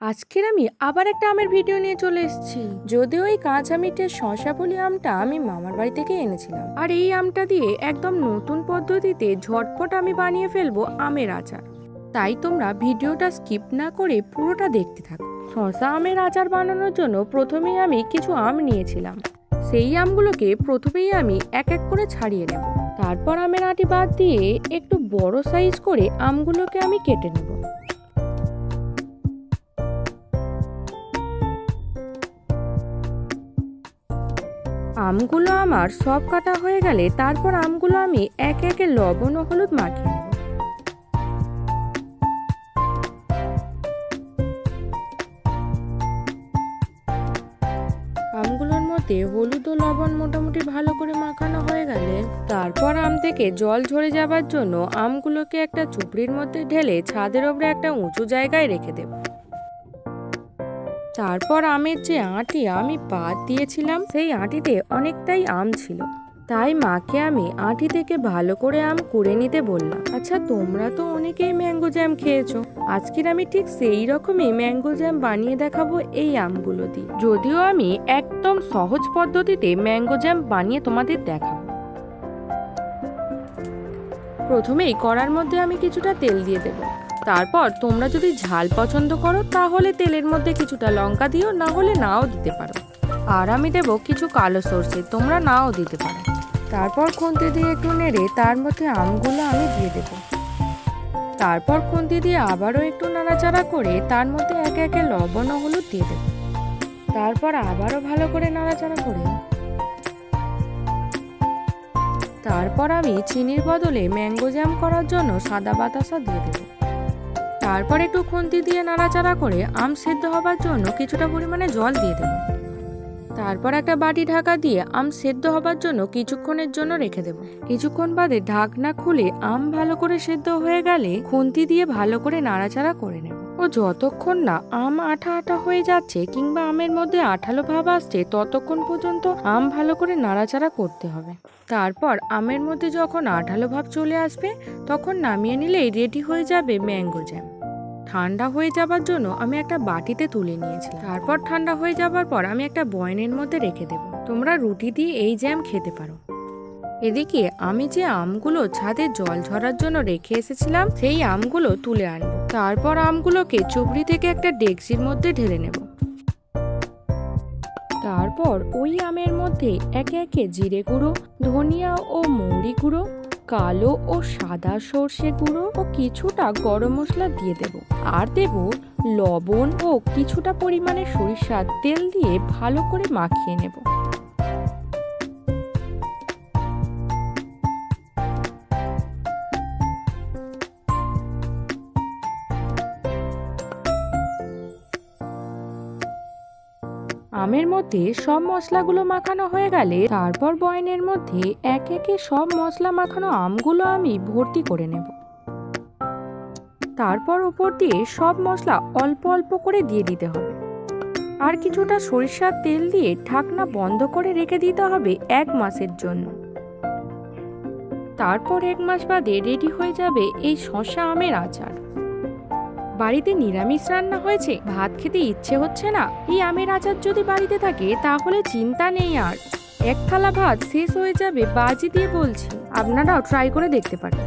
আজকের আমি আবার একটা আমের ভিডিও নিয়ে চলে এসেছি। যদিও এই কাঁচা মিঠের শশাফুলি আমটা আমি মামার বাড়ি থেকে এনেছিলাম, আর এই আমটা দিয়ে একদম নতুন পদ্ধতিতে ঝটপট আমি বানিয়ে ফেলবো আমের আচার। তাই তোমরা ভিডিওটা স্কিপ না করে পুরোটা দেখতে থাকো। শশা আমের আচার বানানোর জন্য প্রথমেই আমি কিছু আম নিয়েছিলাম। সেই আমগুলোকে প্রথমেই আমি এক এক করে ছাড়িয়ে নেব। তারপর আমের আটি বাদ দিয়ে একটু বড় সাইজ করে আমগুলোকে আমি কেটে নেব। আমগুলো আমার সব কাটা হয়ে গেলে তারপর আমগুলো আমি একে একে লবণ ও হলুদ মাখিয়ে নেব। আমগুলোর মধ্যে হলুদ ও লবণ মোটামুটি ভালো করে মাখানো হয়ে গেলে তারপর আম থেকে জল ঝরে যাবার জন্য আমগুলোকে একটা চুপড়ির মধ্যে ঢেলে ছাদের ওপরে একটা উঁচু জায়গায় রেখে দেব। তারপর আমের যে আঁটি আমি বাদ দিয়েছিলাম সেই আঁটিতে অনেকটাই আম ছিল, তাই মাকে আমি আঁটি থেকে ভালো করে আম কুড়ে নিতে বললাম। আচ্ছা, তোমরা তো অনেকেই ম্যাঙ্গো জ্যাম খেয়েছো, আজকের আমি ঠিক সেই রকমই ম্যাঙ্গো জ্যাম বানিয়ে দেখাবো এই আমগুলো দিয়ে। যদিও আমি একদম সহজ পদ্ধতিতে ম্যাঙ্গো জ্যাম বানিয়ে তোমাদের দেখাবো। প্রথমেই কড়ার মধ্যে আমি কিছুটা তেল দিয়ে দেবো। তারপর তোমরা যদি ঝাল পছন্দ করো তাহলে তেলের মধ্যে কিছুটা লঙ্কা দিও, না হলে নাও দিতে পারো। আর আমি দেবো কিছু কালো সরষে, তোমরা নাও দিতে পারো। তারপর খুন্তি দিয়ে একটু নেড়ে তার মধ্যে আমগুলো আমি দিয়ে দেবো। তারপর খুন্তি দিয়ে আবারও একটু নাড়াচাড়া করে তার মধ্যে একে একে লবণ ও হলুদ দিয়ে দেবো। তারপর আবারও ভালো করে নাড়াচাড়া করে তারপর আমি চিনির বদলে ম্যাঙ্গো জ্যাম করার জন্য সাদা বাতাসা দিয়ে দেবো। তারপর একটু খুন্তি দিয়ে নাড়াচাড়া করে আম সেদ্ধ হবার জন্য কিছুটা পরিমাণে জল দিয়ে দেব। তারপর একটা বাটি ঢাকা দিয়ে আম সেদ্ধ হবার জন্য কিছুক্ষণের জন্য রেখে দেব। কিছুক্ষণ বাদে ঢাকনা খুলে আম ভালো করে সেদ্ধ হয়ে গেলে খুন্তি দিয়ে ভালো করে নাড়াচাড়া করে নেব। ও যতক্ষণ না আম আঠা আঠা হয়ে যাচ্ছে কিংবা আমের মধ্যে আঠালো ভাব আসছে ততক্ষণ পর্যন্ত আম ভালো করে নাড়াচাড়া করতে হবে। তারপর আমের মধ্যে যখন আঠালো ভাব চলে আসবে তখন নামিয়ে নিলেই রেডি হয়ে যাবে ম্যাঙ্গো জ্যাম। ঠান্ডা হয়ে যাবার জন্য আমি একটা বাটিতে তুলে নিয়েছিলাম। তারপর ঠান্ডা হয়ে যাবার পর আমি একটা বয়ামের মধ্যে রেখে দেব। তোমরা রুটি দিয়ে এই জ্যাম খেতে পারো। এদিকে আমি যে আমগুলো ছাদে জল ঝরার জন্য রেখে এসেছিলাম সেই আমগুলো তুলে আনবো। তারপর আমগুলোকে চুবড়ি থেকে একটা ডেকচির মধ্যে ঢেলে নেব। তারপর ওই আমের মধ্যে একে একে জিরে গুঁড়ো, ধনিয়া ও মৌরি গুঁড়ো, কালো ও সাদা সর্ষে গুঁড়ো ও কিছুটা গরম মশলা দিয়ে দেব। আর দেব লবণ ও কিছুটা পরিমাণে সরিষার তেল দিয়ে ভালো করে মাখিয়ে নেব। আমের মধ্যে সব মশলাগুলো মাখানো হয়ে গেলে তারপর বয়ামের মধ্যে এক একে সব মশলা মাখানো আমগুলো আমি ভর্তি করে নেব। তারপর উপর দিয়ে সব মশলা অল্প অল্প করে দিয়ে দিতে হবে। আর কিছুটা সরিষার তেল দিয়ে ঢাকনা বন্ধ করে রেখে দিতে হবে 1 মাসের জন্য। তারপর 1 মাস বাদে রেডি হয়ে যাবে এই শশা আমের আচার। বাড়িতে নিরামিষ রান্না হয়েছে, ভাত খেতে ইচ্ছে হচ্ছে না, এই আমের আচার যদি বাড়িতে থাকে তাহলে চিন্তা নেই, আর 1 থালা ভাত শেষ হয়ে যাবে বাজি দিয়ে বলছি। আপনারাও ট্রাই করে দেখতে পারেন।